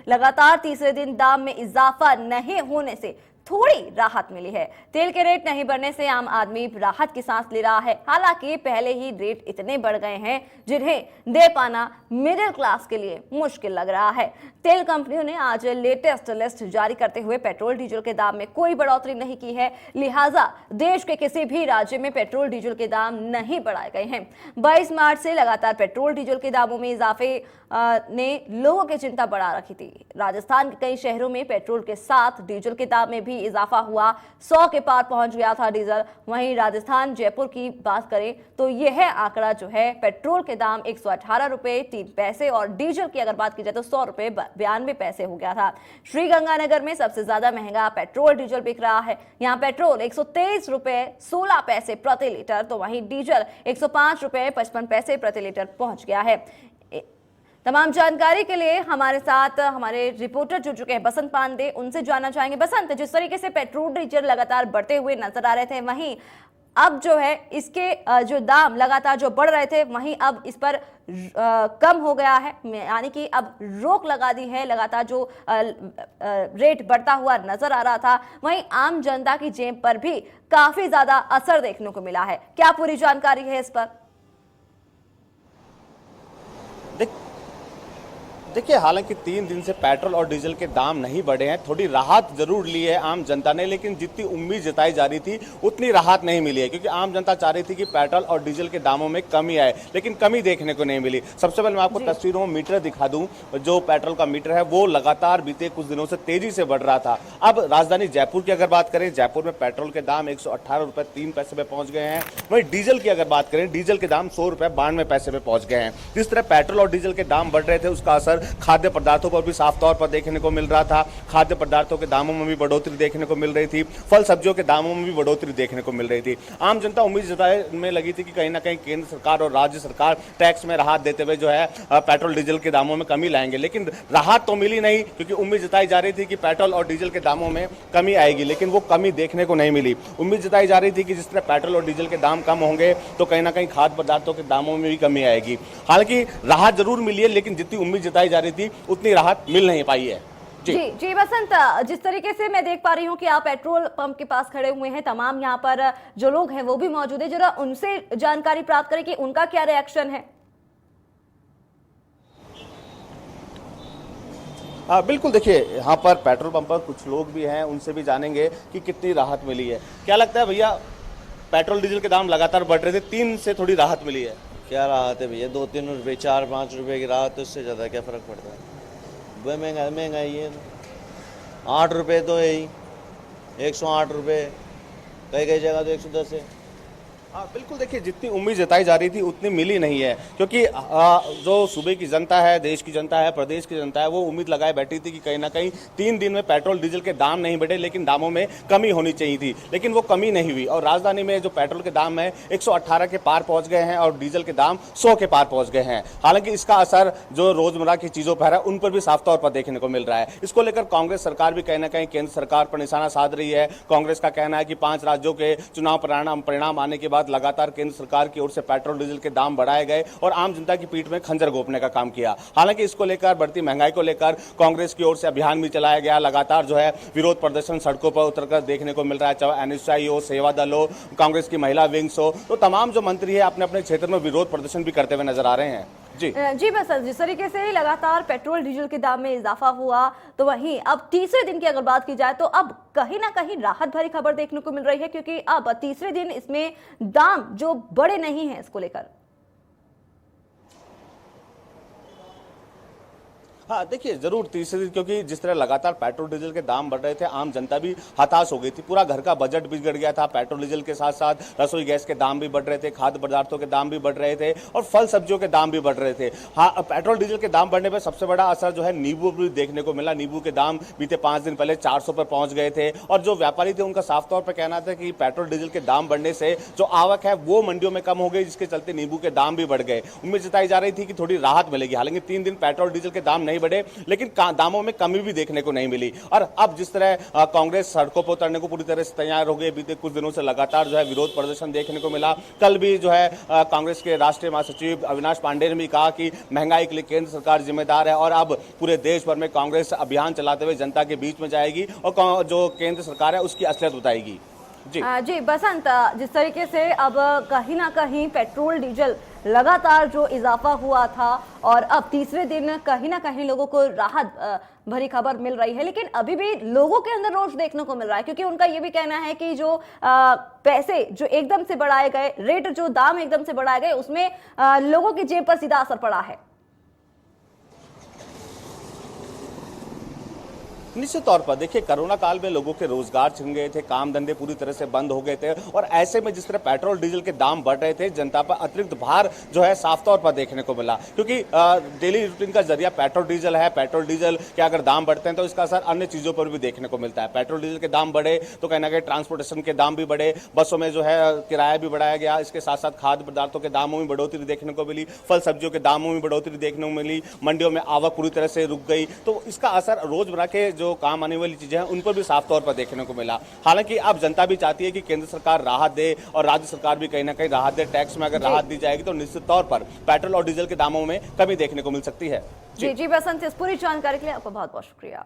लगातार तीसरे दिन दाम में इजाफा नहीं होने से थोड़ी राहत मिली है। तेल के रेट नहीं बढ़ने से आम आदमी राहत की सांस ले रहा है। हालांकि पहले ही रेट इतने बढ़ गए हैं जिन्हें दे पाना मिडिल क्लास के लिए मुश्किल लग रहा है। तेल कंपनियों ने आज लेटेस्ट लिस्ट जारी करते हुए पेट्रोल डीजल के दाम में कोई बढ़ोतरी नहीं की है, लिहाजा देश के किसी भी राज्य में पेट्रोल डीजल के दाम नहीं बढ़ाए गए हैं। 22 मार्च से लगातार पेट्रोल डीजल के दामों में इजाफे ने लोगों की चिंता बढ़ा रखी थी। राजस्थान के कई शहरों में पेट्रोल के साथ डीजल के दाम में भी इजाफा हुआ, 100 के पार पहुंच गया था डीजल। वहीं राजस्थान जयपुर की बात करें तो यह आंकड़ा जो है, पेट्रोल के दाम 118 रुपए 3 पैसे और डीजल की अगर बात की जाए तो 100 रुपए 92 पैसे हो गया था। श्रीगंगानगर में सबसे ज्यादा महंगा पेट्रोल डीजल बिक रहा है। यहाँ पेट्रोल 123 रुपए 16 पैसे प्रति लीटर, तो वहीं डीजल 105 रुपए 55 पैसे प्रति लीटर पहुंच गया है। तमाम जानकारी के लिए हमारे साथ हमारे रिपोर्टर जुड़ चुके हैं बसंत पांडे, उनसे जानना चाहेंगे। बसंत, जिस तरीके से पेट्रोल डीजल लगातार बढ़ते हुए नजर आ रहे थे, वहीं अब जो है इसके जो दाम लगातार जो बढ़ रहे थे, वहीं अब इस पर कम हो गया है, यानी कि अब रोक लगा दी है। लगातार जो रेट बढ़ता हुआ नजर आ रहा था, वहीं आम जनता की जेब पर भी काफी ज्यादा असर देखने को मिला है। क्या पूरी जानकारी है इस पर? देखिए, हालांकि 3 दिन से पेट्रोल और डीजल के दाम नहीं बढ़े हैं, थोड़ी राहत जरूर ली है आम जनता ने, लेकिन जितनी उम्मीद जताई जा रही थी उतनी राहत नहीं मिली है, क्योंकि आम जनता चाह रही थी कि पेट्रोल और डीजल के दामों में कमी आए, लेकिन कमी देखने को नहीं मिली। सबसे पहले मैं आपको तस्वीरों में मीटर दिखा दूं। जो पेट्रोल का मीटर है वो लगातार बीते कुछ दिनों से तेजी से बढ़ रहा था। अब राजधानी जयपुर की अगर बात करें, जयपुर में पेट्रोल के दाम 118 रुपए 3 पैसे पे पहुंच गए हैं। वहीं डीजल की अगर बात करें, डीजल के दाम 100 रुपए 92 पैसे पे पहुंच गए हैं। जिस तरह पेट्रोल और डीजल के दाम बढ़ रहे थे, उसका असर खाद्य पदार्थों पर भी साफ तौर पर देखने को मिल रहा था। खाद्य पदार्थों के दामों में भी बढ़ोतरी देखने को मिल रही थी, फल सब्जियों के दामों में भी बढ़ोतरी देखने को मिल रही थी। आम जनता उम्मीद जताए में लगी थी कि कहीं ना कहीं केंद्र सरकार और राज्य सरकार टैक्स में राहत देते हुए जो है पेट्रोल डीजल के दामों में कमी लाएंगे, लेकिन राहत तो मिली नहीं, क्योंकि उम्मीद जताई जा रही थी कि पेट्रोल और डीजल के दामों में कमी आएगी, लेकिन वो कमी देखने को नहीं मिली। उम्मीद जताई जा रही थी कि जिस तरह पेट्रोल और डीजल के दाम कम होंगे तो कहीं ना कहीं खाद्य पदार्थों के दामों में भी कमी आएगी। हालांकि राहत जरूर मिली है, लेकिन जितनी उम्मीद जताई जा रही थी उतनी राहत मिल नहीं पाई है। जी बसंत, जिस तरीके से मैं देख पा रही हूँ कि आप पेट्रोल पंप के पास खड़े हुए हैं, तमाम यहाँ पर जो लोग हैं वो भी मौजूद है, जरा उनसे जानकारी प्राप्त करें कि उनका क्या रिएक्शन है। बिल्कुल, देखिए यहाँ पर पेट्रोल पंप पर कुछ लोग भी हैं, उनसे भी जानेंगे कि कितनी राहत मिली है। क्या लगता है भैया, पेट्रोल डीजल के दाम लगातार बढ़ रहे थे, 3 से थोड़ी राहत मिली है? क्या राहत है भैया, 2-3 रुपये 4-5 रुपये की राहत, तो उससे ज़्यादा क्या फ़र्क पड़ता है? वह महंगाई है। 8 रुपये तो है ही, 108 रुपये, कई जगह तो 110 है। हाँ बिल्कुल, देखिए जितनी उम्मीद जताई जा रही थी उतनी मिली नहीं है, क्योंकि जो सूबे की जनता है, देश की जनता है, प्रदेश की जनता है, वो उम्मीद लगाए बैठी थी कि कहीं ना कहीं 3 दिन में पेट्रोल डीजल के दाम नहीं बढ़े, लेकिन दामों में कमी होनी चाहिए थी, लेकिन वो कमी नहीं हुई। और राजधानी में जो पेट्रोल के दाम है 118 के पार पहुंच गए हैं और डीजल के दाम 100 के पार पहुंच गए हैं। हालांकि इसका असर जो रोजमर्रा की चीजों पर है उन पर भी साफ तौर पर देखने को मिल रहा है। इसको लेकर कांग्रेस सरकार भी कहीं ना कहीं केंद्र सरकार पर निशाना साध रही है। कांग्रेस का कहना है कि 5 राज्यों के चुनाव परिणाम आने के बाद लगातार केंद्र सरकार की ओर से पेट्रोल डीजल के दाम बढ़ाए गए और आम जनता की पीठ में खंजर घोंपने का काम किया। हालांकि इसको लेकर, बढ़ती महंगाई को लेकर कांग्रेस की ओर से अभियान भी चलाया गया। लगातार जो है विरोध प्रदर्शन सड़कों पर उतरकर देखने को मिल रहा है, चाहे एनएसआई हो, सेवा दल हो, कांग्रेस की महिला विंग्स हो, तो तमाम जो मंत्री है अपने अपने क्षेत्र में विरोध प्रदर्शन भी करते हुए नजर आ रहे हैं। जी बस, जिस तरीके से लगातार पेट्रोल डीजल के दाम में इजाफा हुआ, तो वहीं अब तीसरे दिन की अगर बात की जाए तो अब कहीं ना कहीं राहत भरी खबर देखने को मिल रही है, क्योंकि अब तीसरे दिन इसमें दाम जो बड़े नहीं हैं इसको लेकर। हाँ देखिए, जरूर तीसरे दिन, क्योंकि जिस तरह लगातार पेट्रोल डीजल के दाम बढ़ रहे थे, आम जनता भी हताश हो गई थी। पूरा घर का बजट बिगड़ गया था। पेट्रोल डीजल के साथ साथ रसोई गैस के दाम भी बढ़ रहे थे, खाद्य पदार्थों के दाम भी बढ़ रहे थे और फल सब्जियों के दाम भी बढ़ रहे थे। हाँ, पेट्रोल डीजल के दाम बढ़ने पर सबसे बड़ा असर जो है नींबू भी देखने को मिला। नींबू के दाम बीते 5 दिन पहले 400 पर पहुंच गए थे और जो व्यापारी थे उनका साफ तौर पर कहना था कि पेट्रोल डीजल के दाम बढ़ने से जो आवक है वो मंडियों में कम हो गई, जिसके चलते नींबू के दाम भी बढ़ गए। उम्मीद जताई जा रही थी कि थोड़ी राहत मिलेगी। हालांकि 3 दिन पेट्रोल डीजल के दाम नहीं नहीं बढ़े, लेकिन दामों में कमी भी देखने को नहीं मिली। और अब जिस तरह कांग्रेस सड़कों पर उतरने को पूरी तरह से तैयार हो गई, बीते कुछ दिनों से लगातार जो है विरोध प्रदर्शन देखने को मिला। कल भी जो है कांग्रेस के राष्ट्रीय महासचिव अविनाश पांडे ने भी कहा कि महंगाई के लिए केंद्र सरकार जिम्मेदार है और अब पूरे देश भर में कांग्रेस अभियान चलाते हुए जनता के बीच में जाएगी और जो केंद्र सरकार है उसकी असलियत बताएगी। जी बसंत, जिस तरीके से अब कहीं ना कहीं पेट्रोल डीजल लगातार जो इजाफा हुआ था और अब तीसरे दिन कहीं ना कहीं लोगों को राहत भरी खबर मिल रही है, लेकिन अभी भी लोगों के अंदर रोष देखने को मिल रहा है, क्योंकि उनका ये भी कहना है कि जो पैसे जो एकदम से बढ़ाए गए, रेट जो दाम एकदम से बढ़ाए गए, उसमें लोगों की जेब पर सीधा असर पड़ा है। निश्चित तौर पर देखिए, कोरोना काल में लोगों के रोजगार छिन गए थे, काम धंधे पूरी तरह से बंद हो गए थे और ऐसे में जिस तरह पेट्रोल डीजल के दाम बढ़ रहे थे, जनता पर अतिरिक्त भार जो है साफ तौर पर देखने को मिला, क्योंकि डेली रूटीन का जरिया पेट्रोल डीजल है। पेट्रोल डीजल के अगर दाम बढ़ते हैं तो इसका असर अन्य चीजों पर भी देखने को मिलता है। पेट्रोल डीजल के दाम बढ़े तो कहीं ना कहीं ट्रांसपोर्टेशन के दाम भी बढ़े, बसों में जो है किराया भी बढ़ाया गया, इसके साथ साथ खाद्य पदार्थों के दामों में बढ़ोतरी देखने को मिली, फल सब्जियों के दामों में बढ़ोतरी देखने को मिली, मंडियों में आवक पूरी तरह से रुक गई। तो इसका असर रोजमर्रा के जो काम आने वाली चीजें हैं उन पर भी साफ तौर पर देखने को मिला। हालांकि अब जनता भी चाहती है कि केंद्र सरकार राहत दे और राज्य सरकार भी कहीं ना कहीं राहत दे। टैक्स में अगर राहत दी जाएगी तो निश्चित तौर पर पेट्रोल और डीजल के दामों में कमी देखने को मिल सकती है। जी बसंत, इस पूरी जानकारी के लिए आपका बहुत बहुत शुक्रिया।